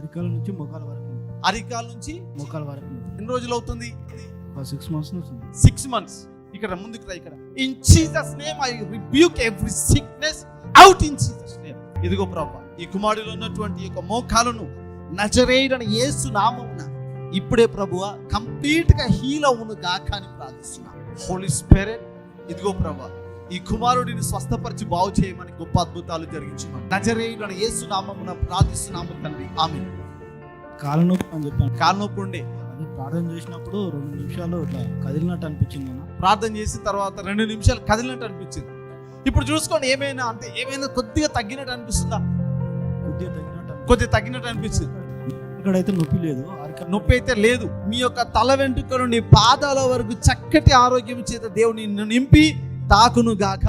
అరికాల నుంచి మోకాల వరకు. అరికాల నుంచి మోకాల వరకు. ఎన్ని రోజులు అవుతుంది? 6 months నుంచి. 6 months. ఇక్కడ ముందుకు రా. ఇక్కడ in Jesus name I rebuke every sickness out in Jesus name. ఇదిగో ప్రభువా, ఈ కుమారుడిలో ఉన్నటువంటి యొక్క మోకాలను నజరేయుడైన యేసు నామమున ఇప్పుడే ప్రభువా కంప్లీట్ గా హీల్ అవును గాక అని ప్రార్థిస్తున్నా. హోలీ స్పిరిట్, ఇదిగో ప్రభువా, ఈ కుమారుడిని స్వస్థపరిచి బాగు చేయమని గొప్ప అద్భుతాలు జరిగించున్నాం. నజరేయుడైన యేసు నామమున ప్రార్థిస్తున్నాము తండ్రి, ఆమేన్. కాళ్ళ నొప్పి అని చెప్పాను. కాళ్ళ నొప్పి ఉండే అది ప్రార్థన చేసినప్పుడు 2 నిమిషాలు ఇట్లా కదిలినట్టు అనిపించింది అన్న. ప్రార్థన చేసిన తర్వాత 2 నిమిషాలు కదిలినట్టు అనిపించింది. ఇప్పుడు చూసుకోండి, ఏమైనా కొద్దిగా తగ్గినట్టు అనిపిస్తుందా? కొద్దిగా తగ్గినట్టు అనిపిస్తుంది. ఇక్కడైతే నొప్పి లేదు, నొప్పి అయితే లేదు. మీ యొక్క తల వెంట్రుక నుండి పాదాల వరకు చక్కటి ఆరోగ్యం చేత దేవుని నిన్ను నింపి తాకును గాక.